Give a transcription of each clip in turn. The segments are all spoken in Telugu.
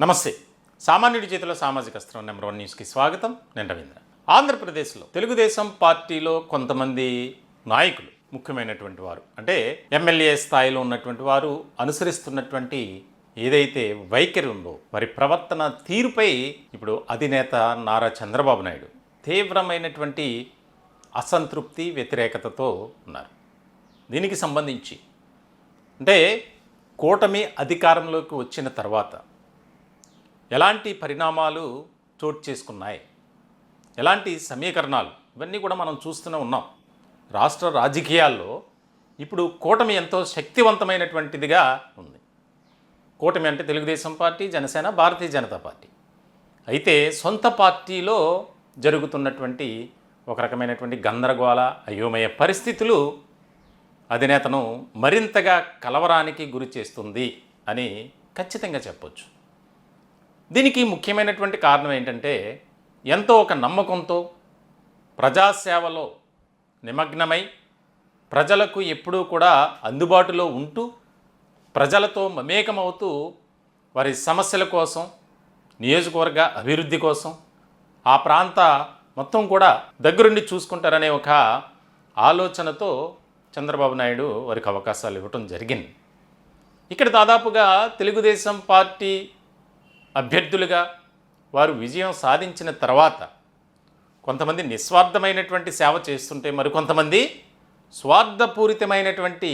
నమస్తే. సామాన్యుడి చేతిలో సామాజిక అస్త్రం నెంబర్ 1 న్యూస్కి స్వాగతం. నేను రవీంద్ర. ఆంధ్రప్రదేశ్లో తెలుగుదేశం పార్టీలో కొంతమంది నాయకులు, ముఖ్యమైనటువంటి వారు, అంటే ఎమ్మెల్యే స్థాయిలో ఉన్నటువంటి వారు అనుసరిస్తున్నటువంటి ఏదైతే వైఖరి ఉందో వారి ప్రవర్తన తీరుపై ఇప్పుడు అధినేత నారా చంద్రబాబు నాయుడు తీవ్రమైనటువంటి అసంతృప్తి, వ్యతిరేకతతో ఉన్నారు. దీనికి సంబంధించి అంటే కూటమి అధికారంలోకి వచ్చిన తర్వాత ఎలాంటి పరిణామాలు చోటు చేసుకున్నాయి, ఎలాంటి సమీకరణాలు, ఇవన్నీ కూడా మనం చూస్తూనే ఉన్నాం. రాష్ట్ర రాజకీయాల్లో ఇప్పుడు కూటమి ఎంతో శక్తివంతమైనటువంటిదిగా ఉంది. కూటమి అంటే తెలుగుదేశం పార్టీ, జనసేన, భారతీయ జనతా పార్టీ. అయితే సొంత పార్టీలో జరుగుతున్నటువంటి ఒక రకమైనటువంటి గందరగోళ, అయోమయ పరిస్థితులు అధినేతను మరింతగా కలవరానికి గురి చేస్తుంది అని ఖచ్చితంగా చెప్పొచ్చు. దీనికి ముఖ్యమైనటువంటి కారణం ఏంటంటే, ఎంతో ఒక నమ్మకంతో ప్రజాసేవలో నిమగ్నమై ప్రజలకు ఎప్పుడూ కూడా అందుబాటులో ఉంటూ ప్రజలతో మమేకమవుతూ వారి సమస్యల కోసం, నియోజకవర్గ అభివృద్ధి కోసం ఆ ప్రాంత మొత్తం కూడా దగ్గరుండి చూసుకుంటారనే ఒక ఆలోచనతో చంద్రబాబు నాయుడు వారికి అవకాశాలు ఇవ్వటం జరిగింది. ఇక్కడ దాదాపుగా తెలుగుదేశం పార్టీ అభ్యర్థులుగా వారు విజయం సాధించిన తర్వాత కొంతమంది నిస్వార్థమైనటువంటి సేవ చేస్తుంటే మరికొంతమంది స్వార్థపూరితమైనటువంటి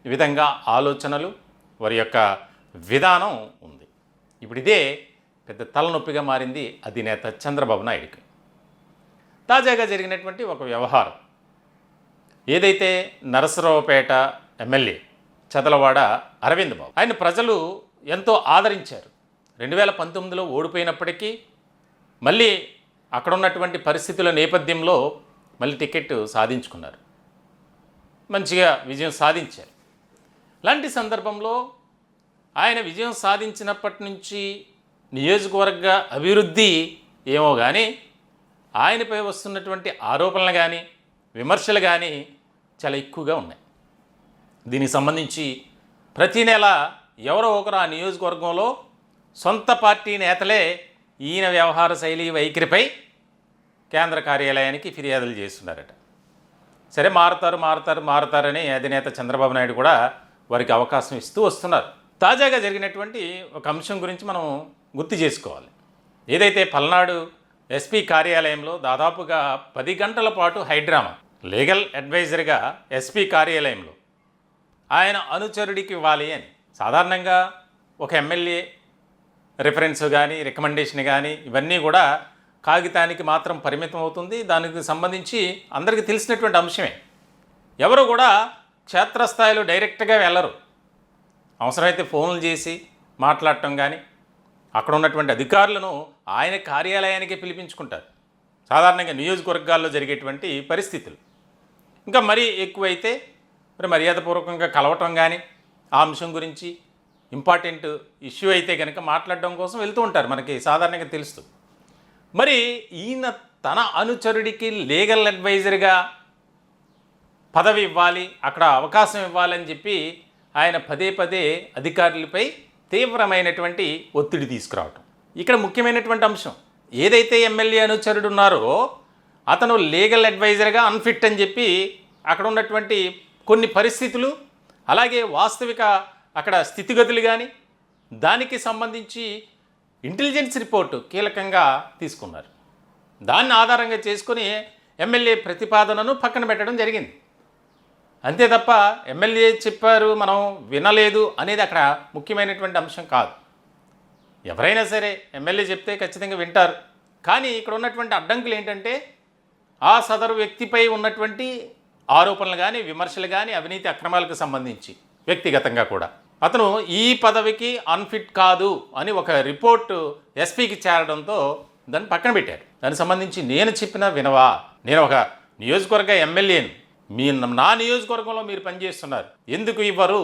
విధంగా ఆలోచనలు, వారి యొక్క విధానం ఉంది. ఇప్పుడు ఇదే పెద్ద తలనొప్పిగా మారింది అధినేత చంద్రబాబు నాయుడుకి. తాజాగా జరిగినటువంటి ఒక వ్యవహారం ఏదైతే నరసరావుపేట ఎమ్మెల్యే చదలవాడ అరవింద్ బాబు, ఆయన ప్రజలు ఎంతో ఆదరించారు. 2019లో ఓడిపోయినప్పటికీ మళ్ళీ అక్కడ ఉన్నటువంటి పరిస్థితుల నేపథ్యంలో మళ్ళీ టికెట్ సాధించుకున్నారు, మంచిగా విజయం సాధించారు. ఇలాంటి సందర్భంలో ఆయన విజయం సాధించినప్పటి నుంచి నియోజకవర్గ అభివృద్ధి ఏమో కానీ ఆయనపై వస్తున్నటువంటి ఆరోపణలు కానీ విమర్శలు కానీ చాలా ఎక్కువగా ఉన్నాయి. దీనికి సంబంధించి ప్రతి నెల ఎవరో ఒకరు ఆ నియోజకవర్గంలో సొంత పార్టీ నేతలే ఈయన వ్యవహార శైలి, వైఖరిపై కేంద్ర కార్యాలయానికి ఫిర్యాదులు చేస్తున్నారట. సరే, మారుతారని అధినేత చంద్రబాబు నాయుడు కూడా వారికి అవకాశం ఇస్తూ వస్తున్నారు. తాజాగా జరిగినటువంటి ఒక అంశం గురించి మనం గుర్తు చేసుకోవాలి. ఏదైతే పల్నాడు ఎస్పీ కార్యాలయంలో దాదాపుగా 10 గంటల పాటు హైడ్రామా, లీగల్ అడ్వైజర్గా ఎస్పీ కార్యాలయంలో ఆయన అనుచరుడికి ఇవ్వాలి అని. సాధారణంగా ఒక ఎమ్మెల్యే రిఫరెన్స్ కానీ, రికమెండేషన్ కానీ ఇవన్నీ కూడా కాగితానికి మాత్రం పరిమితం అవుతుంది. దానికి సంబంధించి అందరికీ తెలిసినటువంటి అంశమే. ఎవరు కూడా క్షేత్రస్థాయిలో డైరెక్ట్గా వెళ్ళరు. అవసరమైతే ఫోన్లు చేసి మాట్లాడటం కానీ, అక్కడ ఉన్నటువంటి అధికారులను ఆయన కార్యాలయానికి పిలిపించుకుంటారు. సాధారణంగా నియోజకవర్గాల్లో జరిగేటువంటి పరిస్థితులు. ఇంకా మరీ ఎక్కువైతే మరి మర్యాదపూర్వకంగా కలవటం కానీ, ఆ అంశం గురించి ఇంపార్టెంట్ ఇష్యూ అయితే కనుక మాట్లాడడం కోసం వెళ్తూ ఉంటారు, మనకి సాధారణంగా తెలుస్తూ. మరి ఈయన తన అనుచరుడికి లీగల్ అడ్వైజర్గా పదవి ఇవ్వాలి, అక్కడ అవకాశం ఇవ్వాలని చెప్పి ఆయన పదే అధికారులపై తీవ్రమైనటువంటి ఒత్తిడి తీసుకురావటం. ఇక్కడ ముఖ్యమైనటువంటి అంశం, ఏదైతే ఎమ్మెల్యే అనుచరుడు ఉన్నారో అతను లీగల్ అడ్వైజర్గా అన్ఫిట్ అని చెప్పి అక్కడ ఉన్నటువంటి కొన్ని పరిస్థితులు, అలాగే వాస్తవిక అక్కడ స్థితిగతులు కానీ దానికి సంబంధించి ఇంటెలిజెన్స్ రిపోర్టు కీలకంగా తీసుకున్నారు. దాన్ని ఆధారంగా చేసుకొని ఎమ్మెల్యే ప్రతిపాదనను పక్కన పెట్టడం జరిగింది. అంతే తప్ప ఎమ్మెల్యే చెప్పారు మనం వినలేదు అనేది అక్కడ ముఖ్యమైనటువంటి అంశం కాదు. ఎవరైనా సరే ఎమ్మెల్యే చెప్తే ఖచ్చితంగా వింటారు. కానీ ఇక్కడ ఉన్నటువంటి అడ్డంకులు ఏంటంటే, ఆ సదరు వ్యక్తిపై ఉన్నటువంటి ఆరోపణలు కానీ, విమర్శలు కానీ, అవినీతి అక్రమాలకు సంబంధించి వ్యక్తిగతంగా కూడా అతను ఈ పదవికి అన్ఫిట్ కాదు అని ఒక రిపోర్టు ఎస్పీకి చేరడంతో దాన్ని పక్కన పెట్టారు. దానికి సంబంధించి నేను చెప్పినా వినవా, నేను ఒక నియోజకవర్గ ఎమ్మెల్యేను, నా నియోజకవర్గంలో మీరు పనిచేస్తున్నారు, ఎందుకు ఇవ్వరు,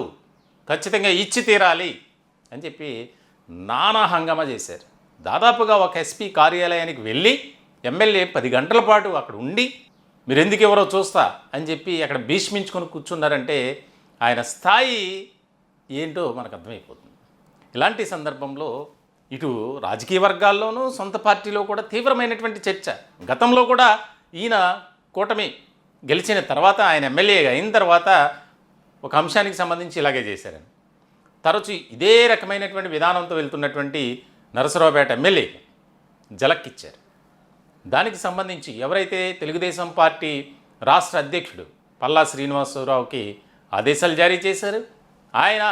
ఖచ్చితంగా ఇచ్చి తీరాలి అని చెప్పి నానా హంగామా చేశారు. దాదాపుగా ఒక ఎస్పీ కార్యాలయానికి వెళ్ళి ఎమ్మెల్యే 10 గంటల పాటు అక్కడ ఉండి మీరు ఎందుకు ఎవరో చూస్తా అని చెప్పి అక్కడ భీష్మించుకొని కూర్చున్నారంటే ఆయన స్థాయి ఏంటో మనకు అర్థమైపోతుంది. ఇలాంటి సందర్భంలో ఇటు రాజకీయ వర్గాల్లోనూ సొంత పార్టీలో కూడా తీవ్రమైనటువంటి చర్చ. గతంలో కూడా ఈయన కూటమి గెలిచిన తర్వాత, ఆయన ఎమ్మెల్యేగా అయిన తర్వాత ఒక అంశానికి సంబంధించి ఇలాగే చేశారని, తరచు ఇదే రకమైనటువంటి విధానంతో వెళ్తున్నటువంటి నరసరావుపేట ఎమ్మెల్యే జలక్కిచ్చారు. దానికి సంబంధించి ఎవరైతే తెలుగుదేశం పార్టీ రాష్ట్ర అధ్యక్షుడు పల్లా శ్రీనివాసరావుకి ఆదేశాలు జారీ చేశారు, ఆయన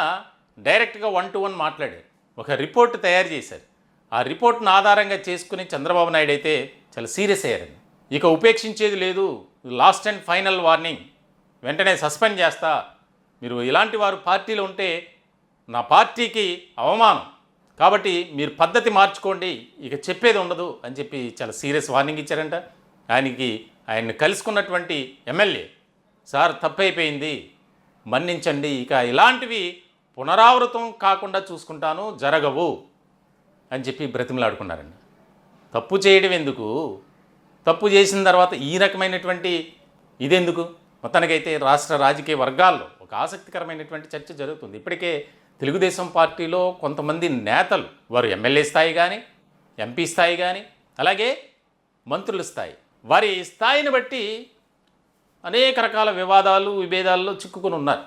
డైరెక్ట్గా 1-to-1 మాట్లాడారు, ఒక రిపోర్ట్ తయారు చేశారు. ఆ రిపోర్ట్ను ఆధారంగా చేసుకుని చంద్రబాబు నాయుడు అయితే చాలా సీరియస్ అయ్యారండి. ఇక ఉపేక్షించేది లేదు, లాస్ట్ అండ్ ఫైనల్ వార్నింగ్, వెంటనే సస్పెండ్ చేస్తా, మీరు ఇలాంటి వారు పార్టీలో ఉంటే నా పార్టీకి అవమానం, కాబట్టి మీరు పద్ధతి మార్చుకోండి, ఇక చెప్పేది ఉండదు అని చెప్పి చాలా సీరియస్ వార్నింగ్ ఇచ్చారంట. ఆయన్ని కలుసుకున్నటువంటి ఎమ్మెల్యే, సార్ తప్పైపోయింది, మన్నించండి, ఇక ఇలాంటివి పునరావృతం కాకుండా చూసుకుంటాను, జరగవు అని చెప్పి బ్రతిమలాడుకున్నారండి. తప్పు చేయడం ఎందుకు, తప్పు చేసిన తర్వాత ఈ రకమైనటువంటి ఇదెందుకు? మొత్తానికైతే రాష్ట్ర రాజకీయ వర్గాల్లో ఒక ఆసక్తికరమైనటువంటి చర్చ జరుగుతుంది. ఇప్పటికే తెలుగుదేశం పార్టీలో కొంతమంది నేతలు, వారు ఎమ్మెల్యే స్థాయి కానీ, ఎంపీ స్థాయి కానీ, అలాగే మంత్రుల స్థాయి, వారి స్థాయిని బట్టి అనేక రకాల విభేదాల్లో చిక్కుకుని ఉన్నారు.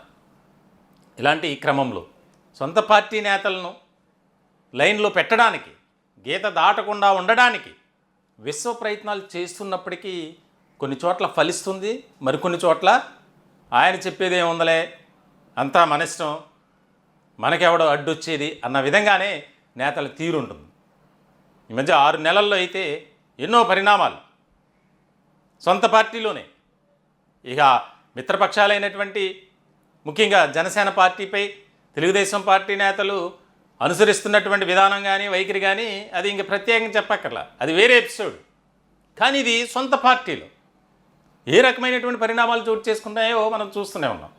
ఇలాంటి క్రమంలో సొంత పార్టీ నేతలను లైన్లో పెట్టడానికి, గీత దాటకుండా ఉండడానికి విశ్వ ప్రయత్నాలు చేస్తున్నప్పటికీ కొన్ని చోట్ల ఫలిస్తుంది, మరికొన్ని చోట్ల ఆయన చెప్పేది ఏముందలే, అంతా మన ఇష్టం, మనకెవడో అడ్డొచ్చేది అన్న విధంగానే నేతల తీరుంటుంది. ఈ మధ్య 6 నెలల్లో అయితే ఎన్నో పరిణామాలు సొంత పార్టీలోనే. ఇక మిత్రపక్షాలైనటువంటి ముఖ్యంగా జనసేన పార్టీపై తెలుగుదేశం పార్టీ నేతలు అనుసరిస్తున్నటువంటి విధానం కానీ, వైఖరి కానీ, అది ఇంక ప్రత్యేకంగా చెప్పక్కర్లా, అది వేరే ఎపిసోడ్. కానీ ఇది సొంత పార్టీలో ఏ రకమైనటువంటి పరిణామాలు చోటు చేసుకున్నాయో మనం చూస్తూనే ఉన్నాం.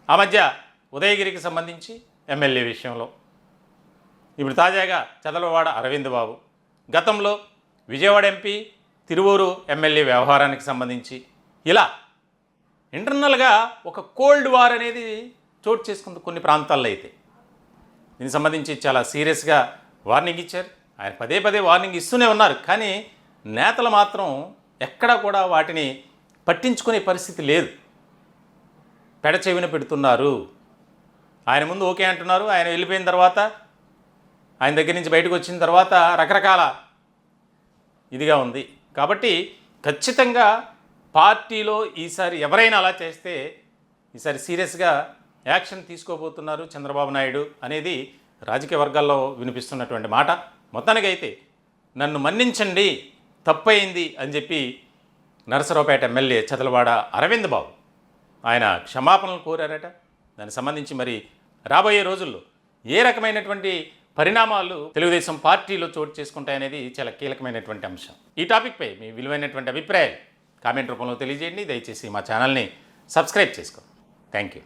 ఆ మధ్య ఉదయగిరికి సంబంధించి ఎమ్మెల్యే విషయంలో, ఇప్పుడు తాజాగా చదలవాడ అరవింద్ బాబు, గతంలో విజయవాడ ఎంపీ, తిరువూరు ఎమ్మెల్యే వ్యవహారానికి సంబంధించి ఇలా ఇంటర్నల్గా ఒక కోల్డ్ వార్ అనేది చోటు చేసుకుంది కొన్ని ప్రాంతాల్లో. అయితే దీనికి సంబంధించి చాలా సీరియస్గా వార్నింగ్ ఇచ్చారు. ఆయన పదే వార్నింగ్ ఇస్తూనే ఉన్నారు, కానీ నేతలు మాత్రం ఎక్కడా కూడా వాటిని పట్టించుకునే పరిస్థితి లేదు. పెడచెవిన పెడుతున్నారు. ఆయన ముందు ఓకే అంటున్నారు, ఆయన వెళ్ళిపోయిన తర్వాత, ఆయన దగ్గర నుంచి బయటకు వచ్చిన తర్వాత రకరకాల ఇదిగా ఉంది. కాబట్టి ఖచ్చితంగా పార్టీలో ఈసారి ఎవరైనా అలా చేస్తే ఈసారి సీరియస్గా యాక్షన్ తీసుకోబోతున్నారు చంద్రబాబు నాయుడు అనేది రాజకీయ వర్గాల్లో వినిపిస్తున్నటువంటి మాట. మొత్తానికైతే నన్ను మన్నించండి, తప్పయింది అని చెప్పి నరసరావుపేట ఎమ్మెల్యే చదలవాడ అరవింద్ బాబు ఆయన క్షమాపణలు కోరారట. దానికి సంబంధించి మరి రాబోయే రోజుల్లో ఏ రకమైనటువంటి పరిణామాలు తెలుగుదేశం పార్టీలో చోటు చేసుకుంటాయనేది చాలా కీలకమైనటువంటి అంశం. ఈ టాపిక్పై మీ విలువైనటువంటి అభిప్రాయాలు కామెంట్ రూపంలో తెలియజేయండి. దయచేసి మా ఛానల్ని సబ్స్క్రైబ్ చేసుకోండి. Thank you.